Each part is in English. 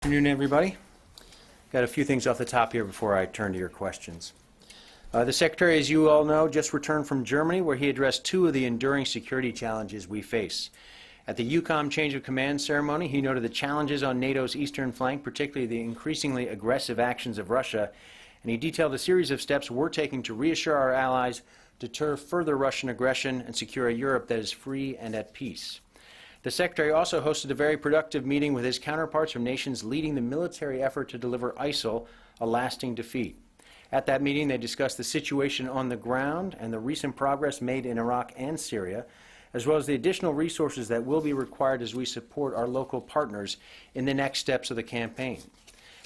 Good afternoon, everybody. Got a few things off the top here before I turn to your questions. The Secretary, as you all know, just returned from Germany, where he addressed two of the enduring security challenges we face. At the EUCOM change of command ceremony, he noted the challenges on NATO's eastern flank, particularly the increasingly aggressive actions of Russia, and he detailed a series of steps we're taking to reassure our allies, deter further Russian aggression, and secure a Europe that is free and at peace. The Secretary also hosted a very productive meeting with his counterparts from nations leading the military effort to deliver ISIL a lasting defeat. At that meeting, they discussed the situation on the ground and the recent progress made in Iraq and Syria, as well as the additional resources that will be required as we support our local partners in the next steps of the campaign.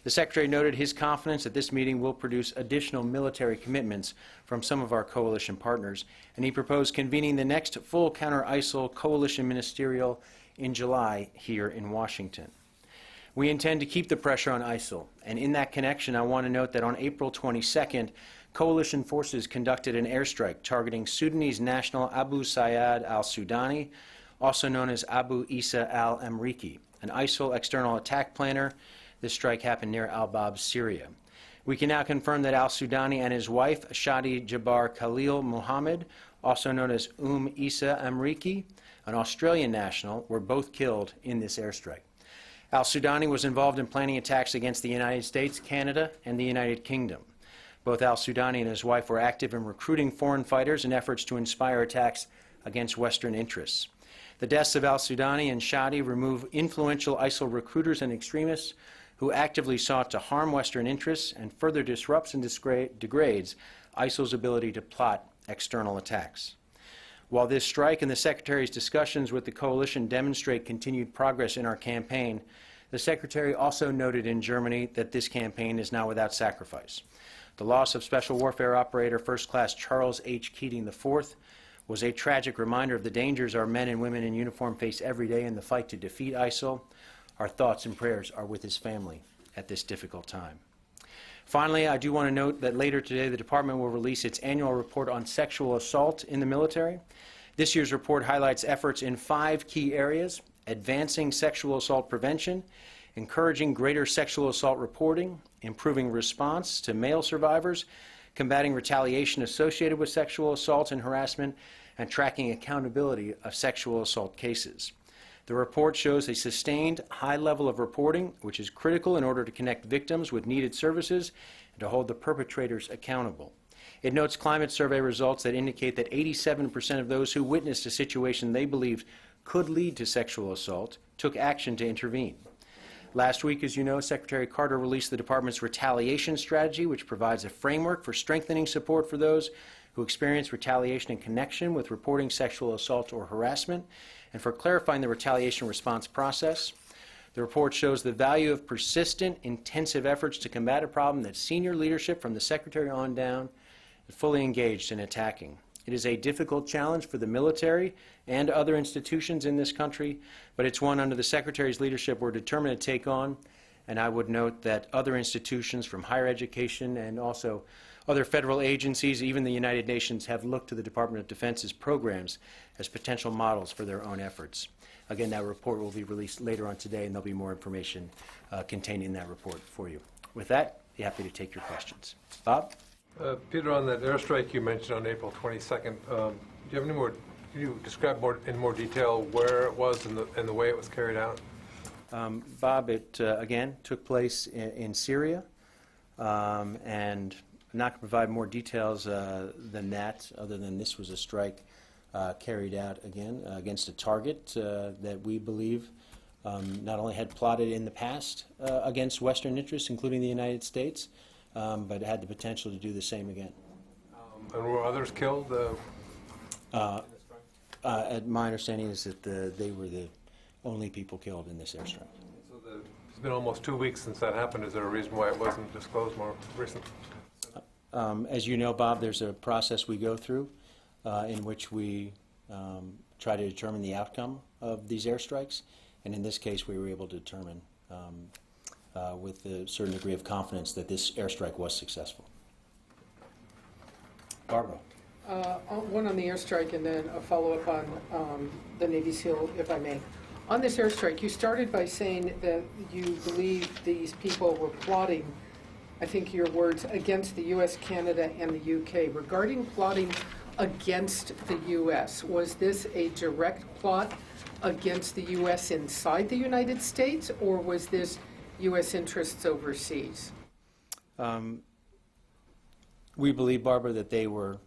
The Secretary noted his confidence that this meeting will produce additional military commitments from some of our coalition partners, and he proposed convening the next full counter-ISIL coalition ministerial in July here in Washington. We intend to keep the pressure on ISIL, and in that connection, I want to note that on April 22nd, coalition forces conducted an airstrike targeting Sudanese national Abu Sayyad al-Sudani, also known as Abu Isa al-Amriki, an ISIL external attack planner. This strike happened near al-Bab, Syria. We can now confirm that al-Sudani and his wife, Shadi Jabbar Khalil Muhammad, also known as Isa Amriki, an Australian national, were both killed in this airstrike. Al-Sudani was involved in planning attacks against the United States, Canada, and the United Kingdom. Both al-Sudani and his wife were active in recruiting foreign fighters in efforts to inspire attacks against Western interests. The deaths of al-Sudani and Shadi remove influential ISIL recruiters and extremists who actively sought to harm Western interests and further disrupts and degrades ISIL's ability to plot external attacks. While this strike and the Secretary's discussions with the coalition demonstrate continued progress in our campaign, the Secretary also noted in Germany that this campaign is now without sacrifice. The loss of Special Warfare Operator First Class Charles H. Keating IV was a tragic reminder of the dangers our men and women in uniform face every day in the fight to defeat ISIL. Our thoughts and prayers are with his family at this difficult time. Finally, I do want to note that later today the Department will release its annual report on sexual assault in the military. This year's report highlights efforts in 5 key areas: advancing sexual assault prevention, encouraging greater sexual assault reporting, improving response to male survivors, combating retaliation associated with sexual assault and harassment, and tracking accountability of sexual assault cases. The report shows a sustained high level of reporting, which is critical in order to connect victims with needed services and to hold the perpetrators accountable. It notes climate survey results that indicate that 87% of those who witnessed a situation they believed could lead to sexual assault took action to intervene. Last week, as you know, Secretary Carter released the Department's retaliation strategy, which provides a framework for strengthening support for those who experience retaliation in connection with reporting sexual assault or harassment, and for clarifying the retaliation response process. The report shows the value of persistent, intensive efforts to combat a problem that senior leadership from the Secretary on down is fully engaged in attacking. It is a difficult challenge for the military and other institutions in this country, but it's one under the Secretary's leadership we're determined to take on. And I would note that other institutions from higher education and also other federal agencies, even the United Nations, have looked to the Department of Defense's programs as potential models for their own efforts. Again, that report will be released later on today, and there'll be more information contained in that report for you. With that, I'd be happy to take your questions. Bob? Peter, on that airstrike you mentioned on April 22nd, do you have any more? Can you describe in more detail where it was and the way it was carried out? Bob, it again took place in Syria, and I'm not going to provide more details than that, other than this was a strike carried out again against a target that we believe not only had plotted in the past against Western interests, including the United States, but had the potential to do the same again. And were others killed? My understanding is that they were the only people killed in this airstrike. So it's been almost 2 weeks since that happened. Is there a reason why it wasn't disclosed more recently? As you know, Bob, there's a process we go through in which we try to determine the outcome of these airstrikes, and in this case we were able to determine with a certain degree of confidence that this airstrike was successful. Barbara. One on the airstrike and then a follow-up on the Navy SEAL, if I may. On this airstrike, you started by saying that you believe these people were plotting, I think your words, against the U.S., Canada, and the U.K. Regarding plotting against the U.S., was this a direct plot against the U.S. inside the United States, or was this U.S. interests overseas? We believe, Barbara, that they were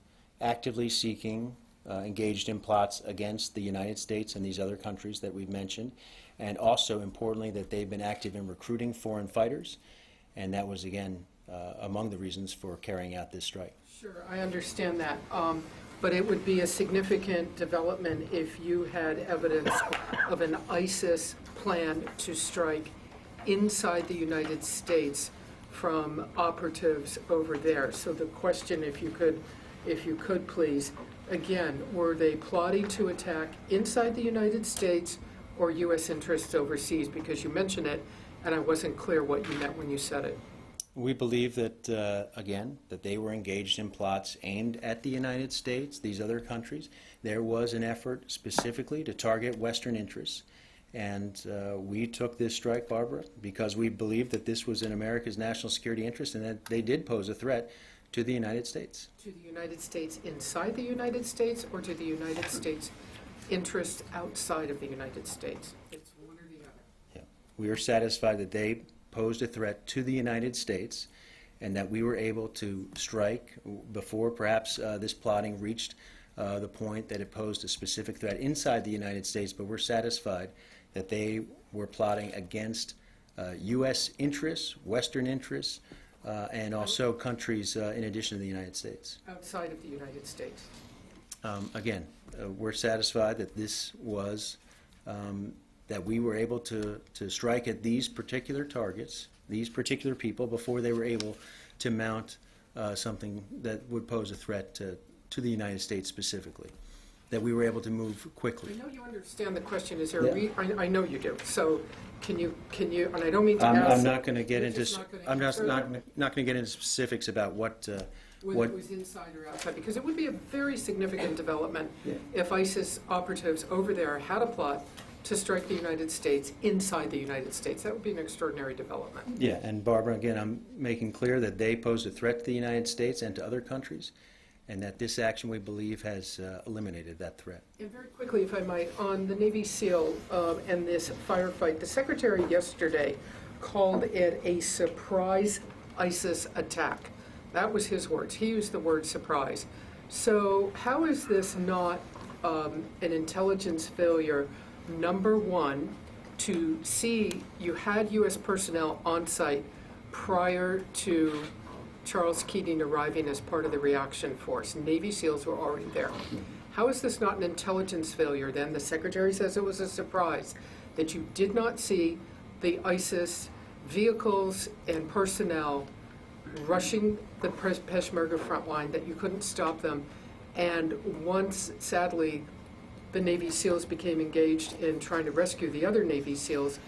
actively seeking, engaged in plots against the United States and these other countries that we've mentioned, and also, importantly, that they've been active in recruiting foreign fighters, and that was, again, among the reasons for carrying out this strike. Sure, I understand that. But it would be a significant development if you had evidence of an ISIS plan to strike inside the United States from operatives over there. So the question, if you could please, again, were they plotting to attack inside the United States or U.S. interests overseas? Because you mentioned it, and I wasn't clear what you meant when you said it. We believe that, again, that they were engaged in plots aimed at the United States, these other countries. There was an effort specifically to target Western interests, and we took this strike, Barbara, because we believed that this was in America's national security interest and that they did pose a threat to the United States. To the United States inside the United States, or to the United States interests outside of the United States? It's one or the other. Yeah. We are satisfied that they posed a threat to the United States and that we were able to strike before perhaps this plotting reached the point that it posed a specific threat inside the United States, but we're satisfied that they were plotting against U.S. interests, Western interests, and also countries in addition to the United States. Outside of the United States. Again, we're satisfied that this was that we were able to strike at these particular targets, these particular people, before they were able to mount something that would pose a threat to the United States specifically, that we were able to move quickly. I know you understand the question. Is there I know you do. So can you, and I don't mean to ask. I'm not going to get into, I'm just not going to get into specifics about what whether it was inside or outside, because it would be a very significant development if ISIS operatives over there had a plot to strike the United States inside the United States. That would be an extraordinary development. Yeah, and Barbara, again, I'm making clear that they pose a threat to the United States and to other countries, and that this action, we believe, has eliminated that threat. And very quickly, if I might, on the Navy SEAL and this firefight, the Secretary yesterday called it a surprise ISIS attack. That was his words. He used the word surprise. So how is this not an intelligence failure? Number one, to see you had U.S. personnel on site prior to Charles Keating arriving as part of the reaction force. Navy SEALs were already there. How is this not an intelligence failure then? The Secretary says it was a surprise that you did not see the ISIS vehicles and personnel rushing the Peshmerga front line, that you couldn't stop them. And once, sadly, the Navy SEALs became engaged in trying to rescue the other Navy SEALs,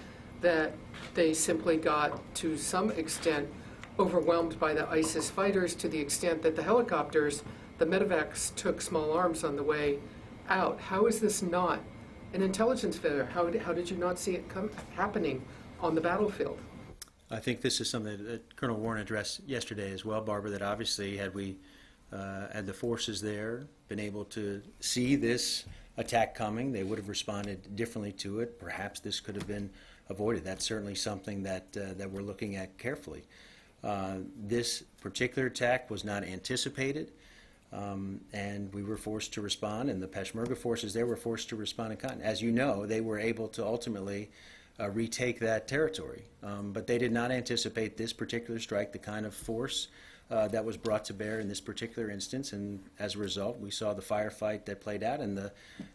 that they simply got, to some extent, overwhelmed by the ISIS fighters, to the extent that the helicopters, the medevacs, took small arms on the way out. How is this not an intelligence failure? How did you not see it happening on the battlefield? I think this is something that Colonel Warren addressed yesterday as well, Barbara, that obviously had we had the forces there been able to see this attack coming, they would have responded differently to it. Perhaps this could have been avoided. That's certainly something that we're looking at carefully. This particular attack was not anticipated, and we were forced to respond, and the Peshmerga forces there were forced to respond in kind. As you know, they were able to ultimately retake that territory, but they did not anticipate this particular strike, the kind of force that was brought to bear in this particular instance, and as a result, we saw the firefight that played out and the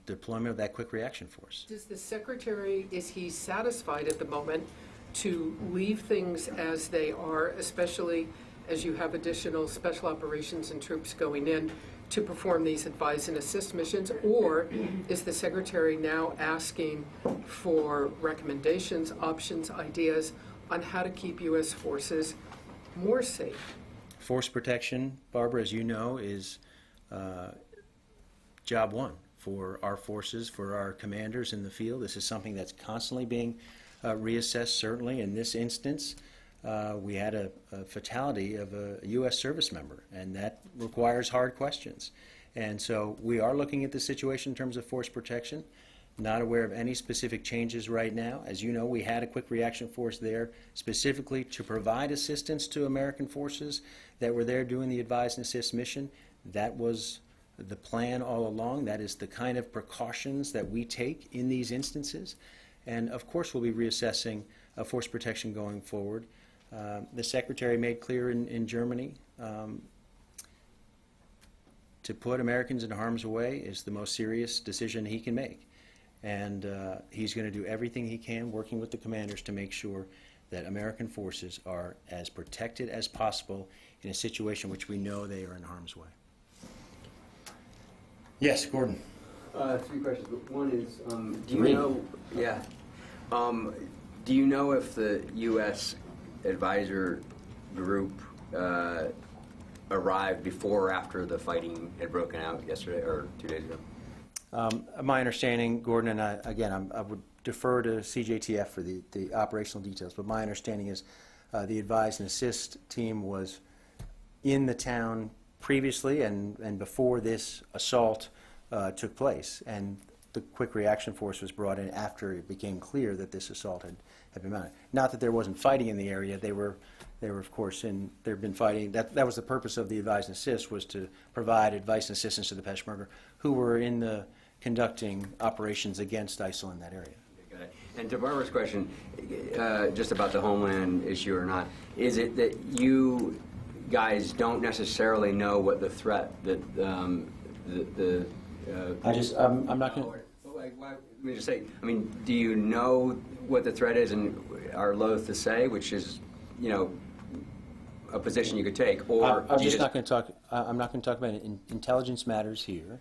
deployment of that quick reaction force. Does the Secretary, is he satisfied at the moment to leave things as they are, especially as you have additional special operations and troops going in to perform these advise and assist missions, or is the Secretary now asking for recommendations, options, ideas on how to keep U.S. forces more safe? Force protection, Barbara, as you know, is job one for our forces, for our commanders in the field. This is something that's constantly being reassessed. Certainly in this instance, we had a fatality of a U.S. service member, and that requires hard questions. And so we are looking at the situation in terms of force protection. Not aware of any specific changes right now. As you know, we had a quick reaction force there specifically to provide assistance to American forces that were there doing the advise and assist mission. That was the plan all along. That is the kind of precautions that we take in these instances. And of course, we'll be reassessing force protection going forward. The Secretary made clear in Germany to put Americans in harm's way is the most serious decision he can make. And he's going to do everything he can, working with the commanders, to make sure that American forces are as protected as possible in a situation which we know they are in harm's way. Yes, Gordon. 3 questions. One is, do you know? Yeah. Do you know if the U.S. advisor group arrived before or after the fighting had broken out yesterday or 2 days ago? My understanding, Gordon, and I would defer to CJTF for the operational details, but my understanding is the advise and assist team was in the town previously and before this assault took place, and the quick reaction force was brought in after it became clear that this assault had been mounted. Not that there wasn't fighting in the area. They were of course there'd been fighting. That was the purpose of the advise and assist, was to provide advice and assistance to the Peshmerga who were in the conducting operations against ISIL in that area. Got it. And to Barbara's question, just about the homeland issue or not, is it that you guys don't necessarily know what the threat that I'm not going to. Let me just say, I mean, do you know what the threat is and are loath to say, which is, you know, a position you could take, or I'm just not going to talk. I'm not going to talk about intelligence matters here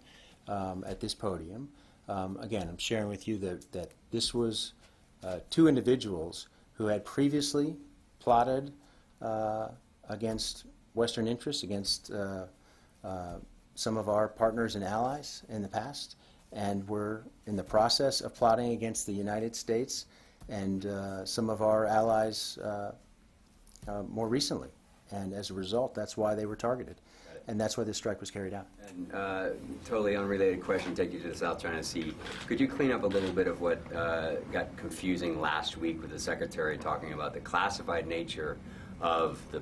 at this podium. Again, I'm sharing with you that this was 2 individuals who had previously plotted against Western interests, against some of our partners and allies in the past, and were in the process of plotting against the United States and some of our allies more recently. And as a result, that's why they were targeted. And that's why this strike was carried out. And totally unrelated question, take you to the South China Sea. Could you clean up a little bit of what got confusing last week with the Secretary talking about the classified nature of the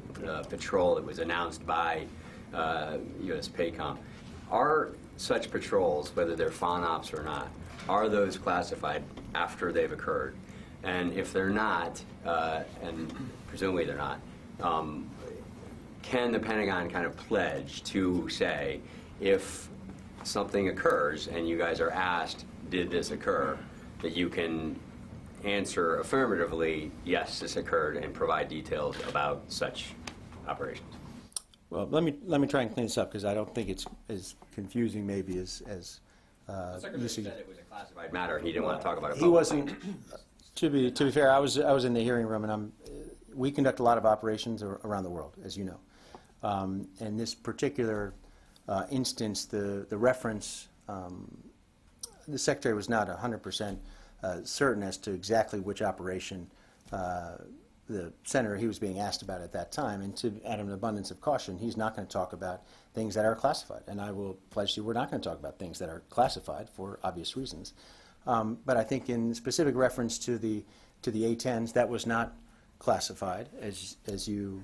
patrol that was announced by U.S. PACOM? Are such patrols, whether they're FONOPs or not, are those classified after they've occurred? And if they're not, and presumably they're not, can the Pentagon kind of pledge to say, if something occurs and you guys are asked, did this occur, that you can answer affirmatively, yes, this occurred, and provide details about such operations? Well, let me try and clean this up, because I don't think it's as confusing maybe as The Secretary said it was a classified matter. He didn't want to talk about it He publicly. wasn't. To be fair, I was in the hearing room, and we conduct a lot of operations around the world, as you know. In this particular instance, the reference, the Secretary was not 100% certain as to exactly which operation the senator he was being asked about at that time. And out of an abundance of caution, he's not going to talk about things that are classified. And I will pledge to you we're not going to talk about things that are classified for obvious reasons. But I think in specific reference to the A-10s, that was not classified, as you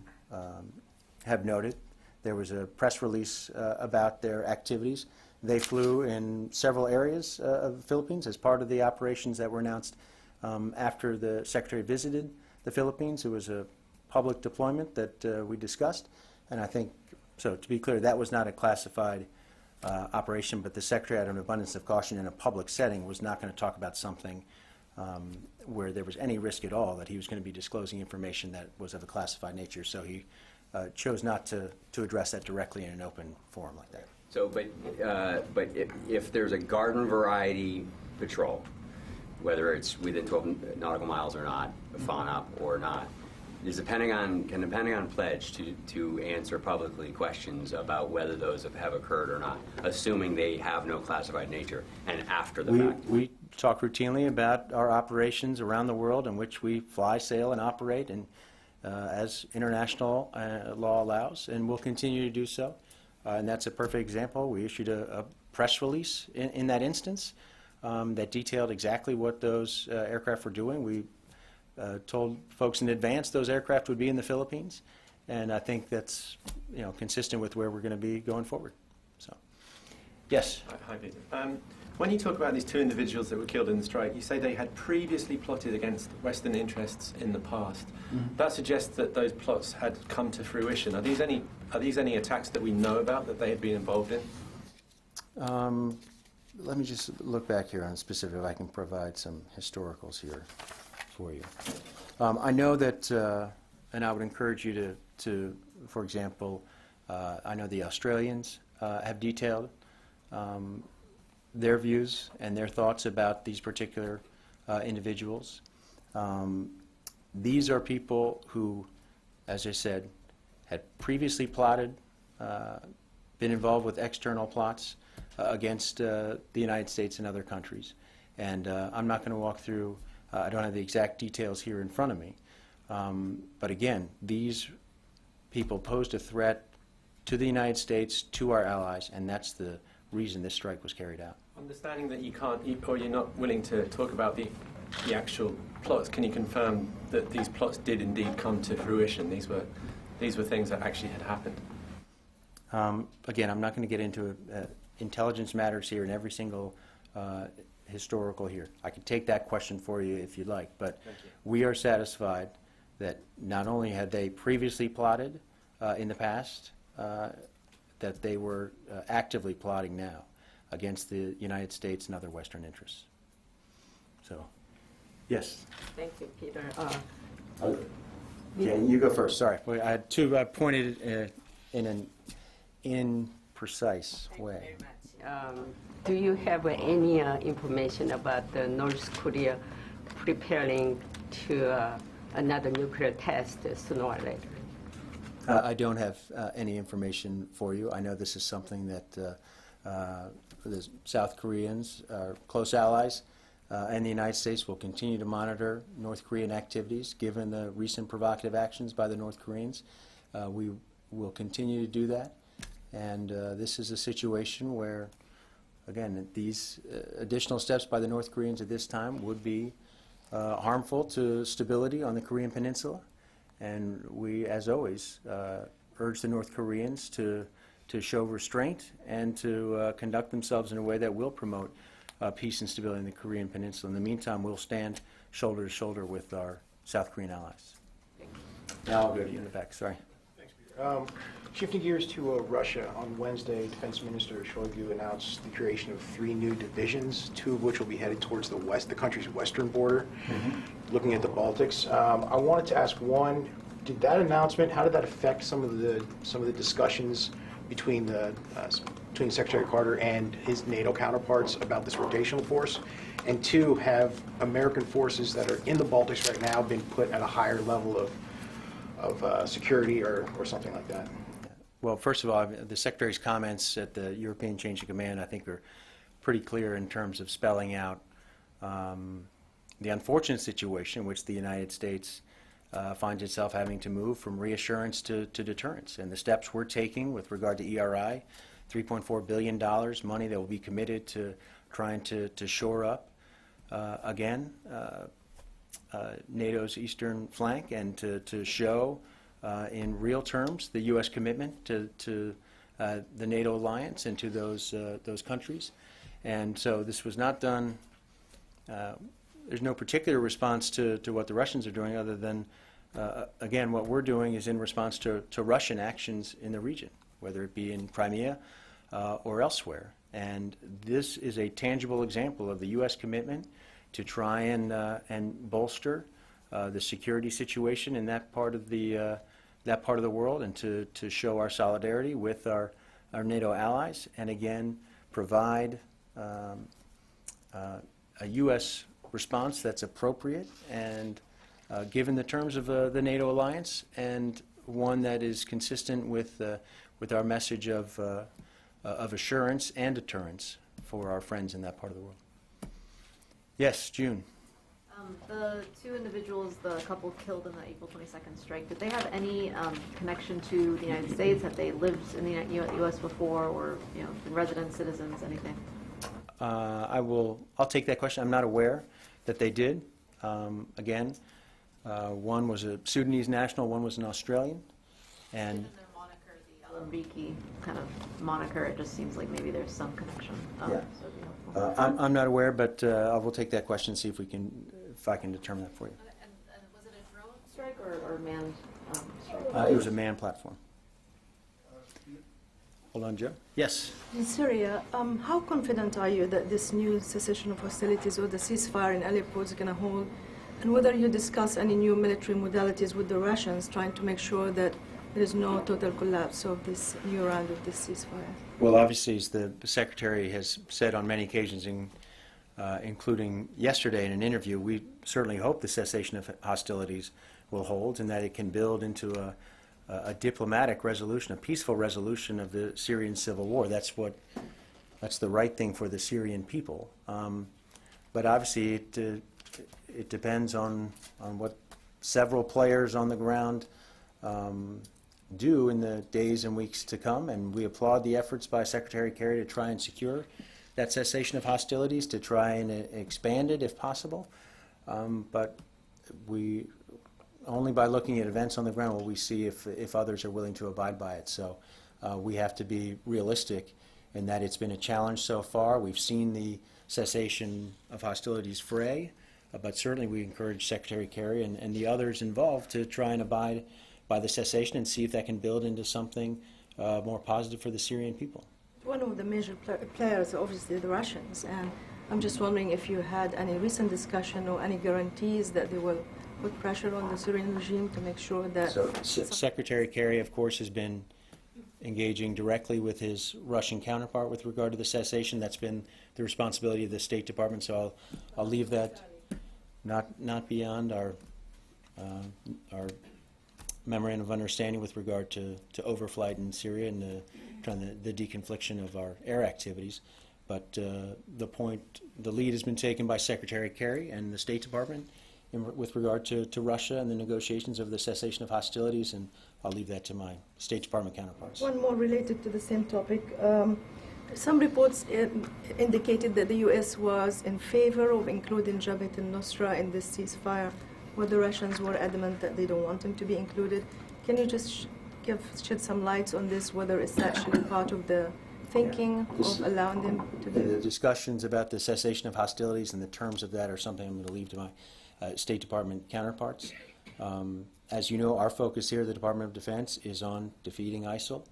have noted. There was a press release about their activities. They flew in several areas of the Philippines as part of the operations that were announced after the Secretary visited the Philippines. It was a public deployment that we discussed. And I think, so to be clear, that was not a classified operation, but the Secretary, out of an abundance of caution in a public setting, was not going to talk about something where there was any risk at all that he was going to be disclosing information that was of a classified nature. So he chose not to address that directly in an open forum like that. So, but if there's a garden variety patrol, whether it's within 12 nautical miles or not, a FONOP or not, Can the Pentagon pledge to answer publicly questions about whether those have occurred or not, assuming they have no classified nature and after the fact? We talk routinely about our operations around the world in which we fly, sail, and operate, and as international law allows, and we'll continue to do so. And that's a perfect example. We issued a press release in that instance that detailed exactly what those aircraft were doing. We told folks in advance those aircraft would be in the Philippines, and I think that's consistent with where we're going to be going forward. So, yes. Hi, Peter. When you talk about these two individuals that were killed in the strike, you say they had previously plotted against Western interests in the past. Mm-hmm. That suggests that those plots had come to fruition. Are these any attacks that we know about that they had been involved in? Let me just look back here on specific. If I can provide some historicals here for you. I know that, and I would encourage you to for example, I know the Australians have detailed their views and their thoughts about these particular individuals. These are people who, as I said, had previously plotted, been involved with external plots against the United States and other countries. And I'm not going to walk through, I don't have the exact details here in front of me. But again, these people posed a threat to the United States, to our allies, and that's the reason this strike was carried out. Understanding that you can't, or you're not willing to talk about the actual plots, can you confirm that these plots did indeed come to fruition? These were things that actually had happened. Again, I'm not going to get into intelligence matters here in every single historical here. I could take that question for you if you'd like, but we are satisfied that not only had they previously plotted in the past, that they were actively plotting now against the United States and other Western interests. So, yes. Thank you, Peter. Yeah, you go first. Sorry, I had two. I pointed in an imprecise way. Do you have any information about the North Korea preparing to another nuclear test sooner or later? I don't have any information for you. I know this is something that the South Koreans, our close allies, and the United States will continue to monitor North Korean activities. Given the recent provocative actions by the North Koreans, we will continue to do that. And this is a situation where, again, these additional steps by the North Koreans at this time would be harmful to stability on the Korean Peninsula. And we, as always, urge the North Koreans to show restraint and to conduct themselves in a way that will promote peace and stability in the Korean Peninsula. In the meantime, we'll stand shoulder to shoulder with our South Korean allies. Now I'll go to you in the back. Sorry. Thanks, Peter. Shifting gears to Russia, on Wednesday, Defense Minister Shoigu announced the creation of 3 new divisions, 2 of which will be headed towards the country's western border, looking at the Baltics. I wanted to ask, one, did that announcement, how did that affect some of the discussions between Secretary Carter and his NATO counterparts about this rotational force? And 2, have American forces that are in the Baltics right now been put at a higher level of security or something like that? Well, first of all, the Secretary's comments at the European Change of Command, I think, are pretty clear in terms of spelling out the unfortunate situation in which the United States finds itself having to move from reassurance to deterrence. And the steps we're taking with regard to ERI, $3.4 billion, money that will be committed to trying to shore up, again, NATO's eastern flank and to show in real terms the U.S. commitment to the NATO alliance and to those countries. And so this was not done, there's no particular response to what the Russians are doing other than, again, what we're doing is in response to Russian actions in the region, whether it be in Crimea or elsewhere. And this is a tangible example of the U.S. commitment to try and bolster the security situation in that part of the world, and to show our solidarity with our NATO allies, and again provide a U.S. response that's appropriate and given the terms of the NATO alliance, and one that is consistent with our message of assurance and deterrence for our friends in that part of the world. Yes, June. The two individuals, the couple killed in the April 22nd strike, did they have any connection to the United States? Have they lived in the U.S. before, or been resident citizens, anything? I'll take that question. I'm not aware that they did. Again, one was a Sudanese national, one was an Australian, and Given their moniker, the Alambiki kind of moniker, it just seems like maybe there's some connection. Yeah. So it'd be helpful. I'm not aware, but I will take that question and see if I can determine that for you. And was it a drone strike or manned strike? It was a manned platform. Hold on, Joe. Yes. In Syria, how confident are you that this new cessation of hostilities or the ceasefire in Aleppo is going to hold, and whether you discuss any new military modalities with the Russians, trying to make sure that there is no total collapse of this new round of this ceasefire? Well, obviously, as the Secretary has said on many occasions, including yesterday in an interview, we certainly hope the cessation of hostilities will hold and that it can build into a diplomatic resolution, a peaceful resolution of the Syrian civil war. That's the right thing for the Syrian people. But obviously, it depends on what several players on the ground do in the days and weeks to come, and we applaud the efforts by Secretary Kerry to try and secure that cessation of hostilities, to try and expand it if possible. But only by looking at events on the ground will we see if others are willing to abide by it. So we have to be realistic in that it's been a challenge so far. We've seen the cessation of hostilities fray, but certainly we encourage Secretary Kerry and the others involved to try and abide by the cessation and see if that can build into something more positive for the Syrian people. One of the major players, obviously, the Russians, and I'm just wondering if you had any recent discussion or any guarantees that they will put pressure on the Syrian regime to make sure that... So Secretary Kerry, of course, has been engaging directly with his Russian counterpart with regard to the cessation. That's been the responsibility of the State Department, so I'll leave that not beyond our memorandum of understanding with regard to overflight in Syria and the deconfliction of our air activities. But the lead has been taken by Secretary Kerry and the State Department with regard to Russia and the negotiations of the cessation of hostilities, and I'll leave that to my State Department counterparts. One more related to the same topic. Some reports indicated that the U.S. was in favor of including Jabhat al-Nusra in this ceasefire, where the Russians were adamant that they don't want him to be included. Can you just shed some light on this, whether it's actually part of the thinking of allowing them to do The it? discussions about the cessation of hostilities and the terms of that are something I'm going to leave to my State Department counterparts. As you know, our focus here at the Department of Defense is on defeating ISIL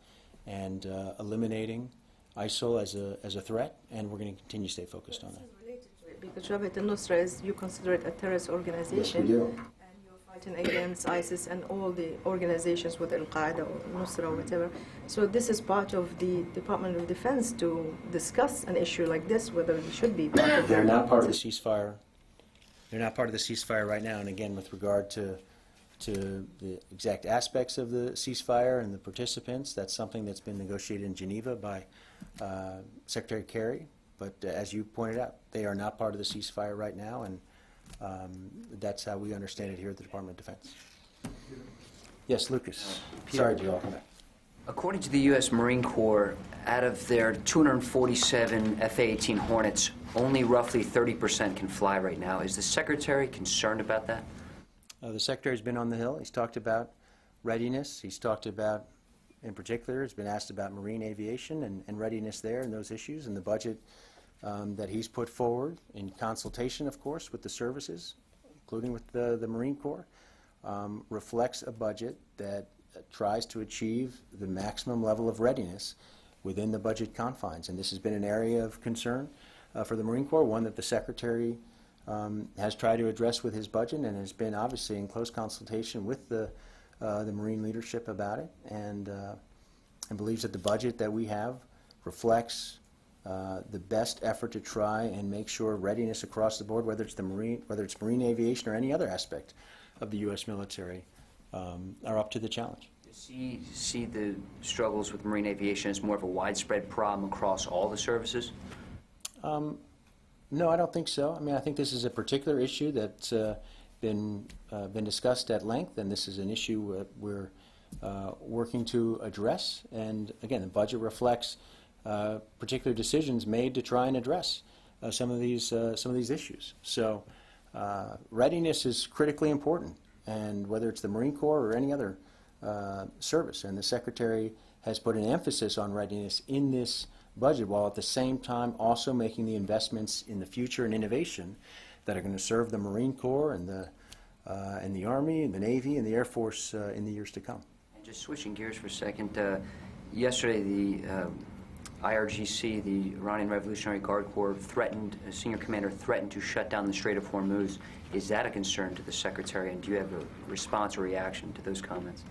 and eliminating ISIL as a threat, and we're going to continue to stay focused on that. Because Jabhat al-Nusra is, you consider it a terrorist organization. Yes, we do. And you're fighting against ISIS and all the organizations with Al-Qaeda or Nusra or whatever. So this is part of the Department of Defense to discuss an issue like this, whether it should be part of They're not part of the ceasefire. They're not part of the ceasefire right now, and again, with regard to the exact aspects of the ceasefire and the participants, that's something that's been negotiated in Geneva by Secretary Kerry. But as you pointed out, they are not part of the ceasefire right now, and that's how we understand it here at the Department of Defense. Yes, Lucas. Sorry, Joe. I'll come back. According to the U.S. Marine Corps, out of their 247 F-18 Hornets, only roughly 30% can fly right now. Is the Secretary concerned about that? The Secretary's been on the Hill. He's talked about readiness. He's talked about, in particular, has been asked about marine aviation and readiness there and those issues, and the budget that he's put forward in consultation, of course, with the services, including with the Marine Corps, reflects a budget that tries to achieve the maximum level of readiness within the budget confines. And this has been an area of concern for the Marine Corps, one that the Secretary has tried to address with his budget and has been obviously in close consultation with the Marine leadership about it, and believes that the budget that we have reflects the best effort to try and make sure readiness across the board, whether it's marine aviation or any other aspect of the U.S. military are up to the challenge. See the struggles with marine aviation as more of a widespread problem across all the services? No, I don't think so. I mean, I think this is a particular issue that's been discussed at length, and this is an issue we're working to address. And again, the budget reflects particular decisions made to try and address some of these issues. So, readiness is critically important, and whether it's the Marine Corps or any other service, and the Secretary has put an emphasis on readiness in this budget, while at the same time also making the investments in the future and innovation that are going to serve the Marine Corps and the Army and the Navy and the Air Force in the years to come. And just switching gears for a second, yesterday the IRGC, the Iranian Revolutionary Guard Corps, a senior commander threatened to shut down the Strait of Hormuz. Is that a concern to the Secretary, and do you have a response or reaction to those comments?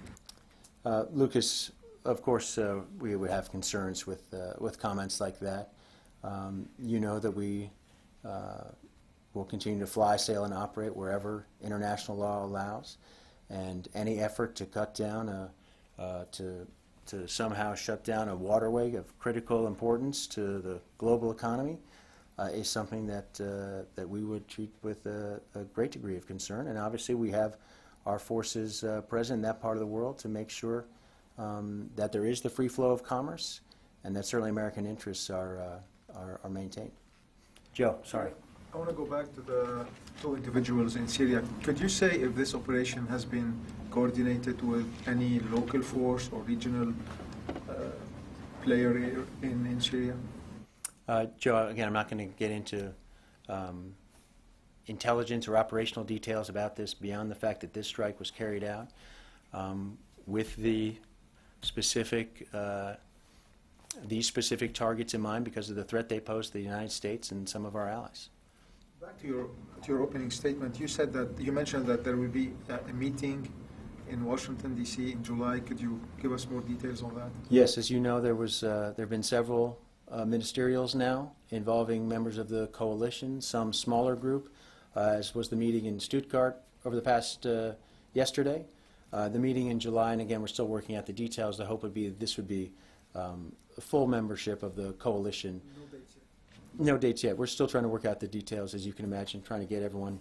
Lucas, of course, we would have concerns with comments like that. You know that we will continue to fly, sail, and operate wherever international law allows, and any effort to cut down to somehow shut down a waterway of critical importance to the global economy is something that we would treat with a great degree of concern. And obviously, we have our forces present in that part of the world to make sure that there is the free flow of commerce, and that certainly American interests are maintained. Joe, sorry. I want to go back to the two individuals in Syria. Could you say if this operation has been coordinated with any local force or regional player in Syria? Joe, again, I'm not going to get into intelligence or operational details about this beyond the fact that this strike was carried out with these specific targets in mind because of the threat they pose to the United States and some of our allies. Back to your opening statement, you mentioned that there will be a meeting in Washington D.C. in July. Could you give us more details on that? Yes, as you know, there have been several ministerials now involving members of the coalition, some smaller group, as was the meeting in Stuttgart over the past yesterday. The meeting in July, and again, we're still working out the details. The hope would be that this would be full membership of the coalition. No dates yet. No dates yet. We're still trying to work out the details, as you can imagine, trying to get everyone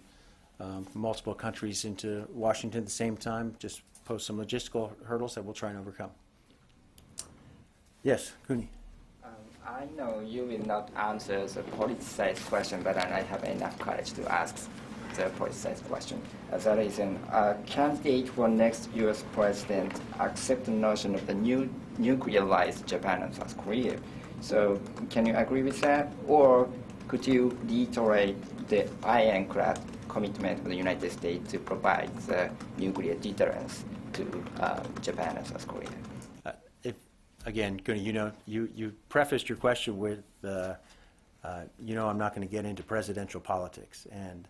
from multiple countries into Washington at the same time. Just pose some logistical hurdles that we'll try and overcome. Yes, Kuni. I know you will not answer the politicized question, but I have enough courage to ask the politicized question. That is, a candidate for next U.S. president accept the notion of the nuclearized Japan and South Korea. So can you agree with that? Or could you reiterate the ironclad commitment of the United States to provide the nuclear deterrence to Japan and South Korea? Again, Kuni, you prefaced your question with, I'm not going to get into presidential politics, and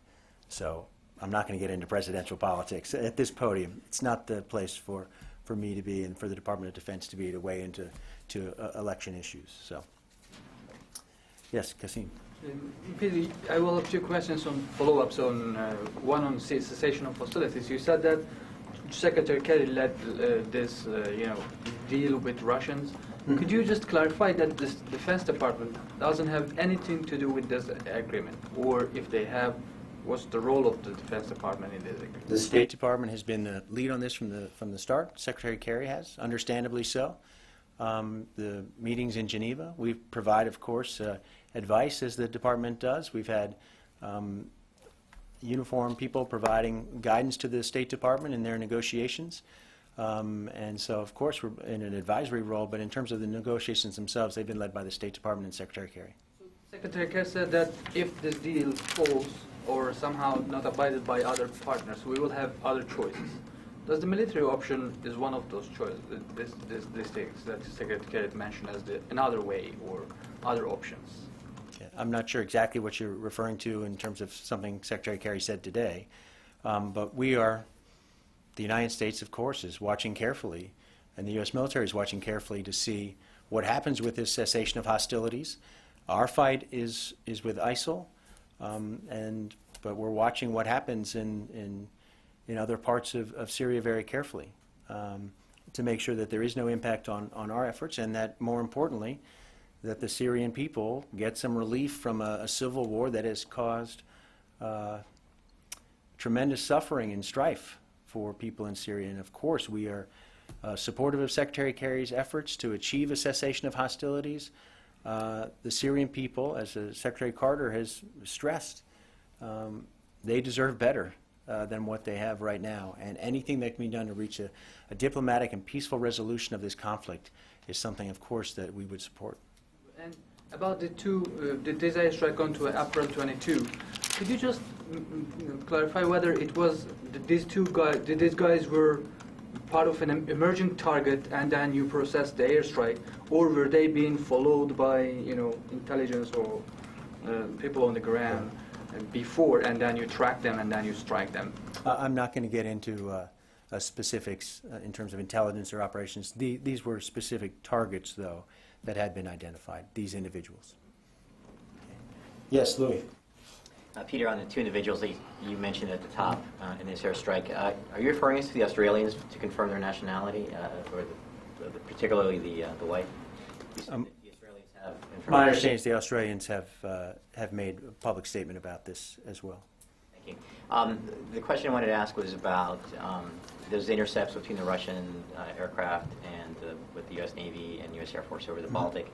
so I'm not going to get into presidential politics at this podium. It's not the place for me to be and for the Department of Defense to be to weigh into election issues. So, yes, Kasim. Peter, I will have two questions on follow-ups on one on cessation of hostilities. You said that Secretary Kerry led this, deal with Russians. Mm-hmm. Could you just clarify that the Defense Department doesn't have anything to do with this agreement, or if they have, what's the role of the Defense Department in this agreement? The State Department has been the lead on this from the start. Secretary Kerry has, understandably so. The meetings in Geneva, we provide, of course, advice as the department does. We've had uniformed people providing guidance to the State Department in their negotiations. And so, of course, we're in an advisory role, but in terms of the negotiations themselves, they've been led by the State Department and Secretary Kerry. So Secretary Kerry said that if this deal falls or somehow not abided by other partners, we will have other choices. Does the military option is one of those choices, these things that Secretary Kerry mentioned as another way or other options? Yeah, I'm not sure exactly what you're referring to in terms of something Secretary Kerry said today, but the United States, of course, is watching carefully, and the U.S. military is watching carefully to see what happens with this cessation of hostilities. Our fight is with ISIL, but we're watching what happens in in other parts of Syria very carefully to make sure that there is no impact on our efforts, and that, more importantly, that the Syrian people get some relief from a civil war that has caused tremendous suffering and strife for people in Syria. And of course, we are supportive of Secretary Kerry's efforts to achieve a cessation of hostilities. The Syrian people, as Secretary Carter has stressed, they deserve better than what they have right now. And anything that can be done to reach a diplomatic and peaceful resolution of this conflict is something, of course, that we would support. And about the this airstrike on to April 22, could you just clarify whether it was these guys were part of an emerging target and then you processed the airstrike, or were they being followed by intelligence or people on the ground before, and then you track them and then you strike them? I'm not going to get into specifics in terms of intelligence or operations. These were specific targets, though, that had been identified, these individuals. Yes, Louis. Peter, on the two individuals that you mentioned at the top in this airstrike, are you referring us to the Australians to confirm their nationality, or particularly the white? You said that the Australians have information. My understanding is the Australians have made a public statement about this as well. Thank you. The question I wanted to ask was about those intercepts between the Russian aircraft and with the U.S. Navy and U.S. Air Force over the Baltic.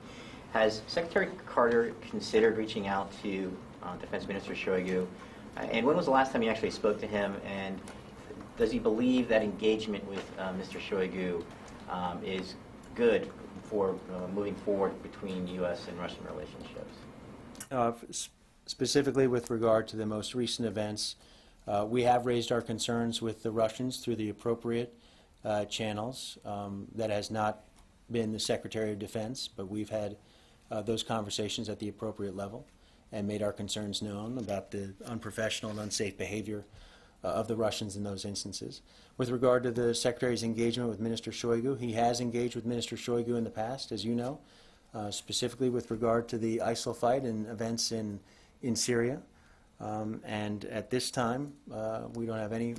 Has Secretary Carter considered reaching out to Defense Minister Shoigu? And when was the last time you actually spoke to him? And does he believe that engagement with Mr. Shoigu is good for moving forward between U.S. and Russian relationships? Specifically with regard to the most recent events, we have raised our concerns with the Russians through the appropriate channels. That has not been the Secretary of Defense, but we've had those conversations at the appropriate level and made our concerns known about the unprofessional and unsafe behavior of the Russians in those instances. With regard to the Secretary's engagement with Minister Shoigu, he has engaged with Minister Shoigu in the past, as you know, specifically with regard to the ISIL fight and events in Syria. And at this time, we don't have any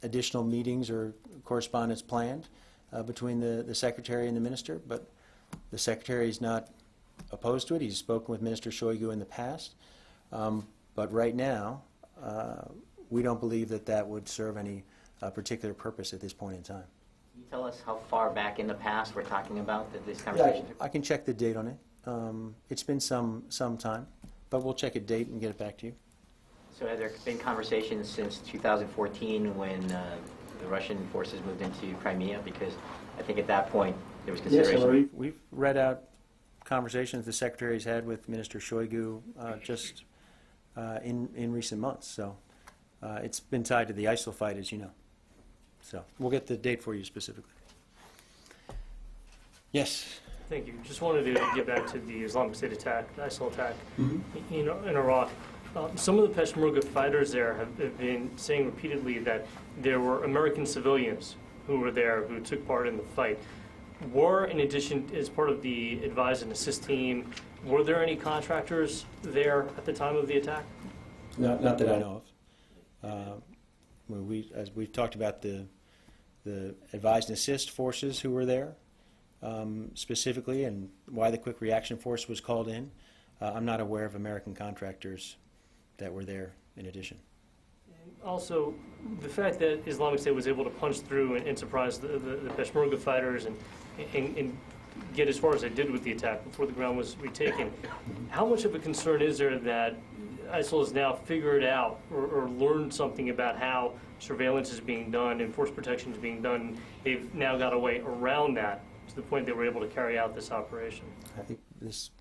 additional meetings or correspondence planned between the Secretary and the Minister, but the Secretary is not opposed to it. He's spoken with Minister Shoigu in the past. But right now, we don't believe that that would serve any particular purpose at this point in time. Can you tell us how far back in the past we're talking about that this conversation? Yeah, I can check the date on it. It's been some time, but we'll check a date and get it back to you. So have there been conversations since 2014 when the Russian forces moved into Crimea? Because I think at that point there was consideration. Yes, we've read out conversations the Secretary's had with Minister Shoigu just in recent months. So it's been tied to the ISIL fight, as you know. So we'll get the date for you specifically. Yes. Thank you. Just wanted to get back to the Islamic State attack, the ISIL attack in Iraq. Some of the Peshmerga fighters there have been saying repeatedly that there were American civilians who were there who took part in the fight. In addition, as part of the advise and assist team, were there any contractors there at the time of the attack? Not that I know of. As we've talked about the advise and assist forces who were there specifically, and why the quick reaction force was called in, I'm not aware of American contractors that were there in addition. Also, the fact that Islamic State was able to punch through and surprise the Peshmerga fighters and get as far as they did with the attack before the ground was retaken, how much of a concern is there that ISIL has now figured out or learned something about how surveillance is being done and force protection is being done? They've now got a way around that to the point they were able to carry out this operation. I think this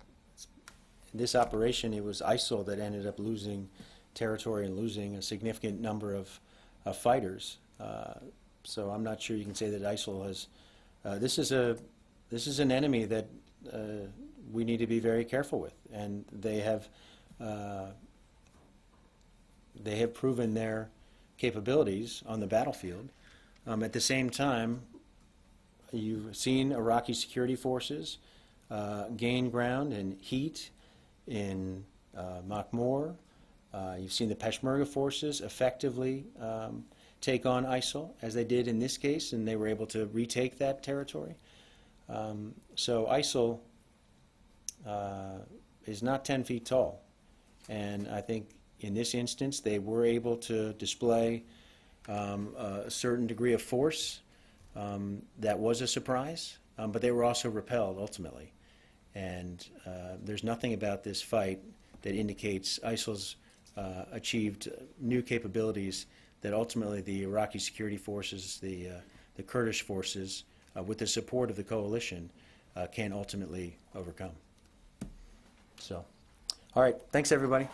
operation, it was ISIL that ended up losing territory and losing a significant number of fighters. So I'm not sure you can say that ISIL has. This is an enemy that we need to be very careful with, and they have proven their capabilities on the battlefield. At the same time, you've seen Iraqi security forces gain ground in Heat, in Makhmur. You've seen the Peshmerga forces effectively take on ISIL, as they did in this case, and they were able to retake that territory. So ISIL is not 10 feet tall. And I think in this instance, they were able to display a certain degree of force that was a surprise, but they were also repelled ultimately. And there's nothing about this fight that indicates ISIL's achieved new capabilities that ultimately the Iraqi security forces, the Kurdish forces, with the support of the coalition, can ultimately overcome. So, all right, thanks everybody.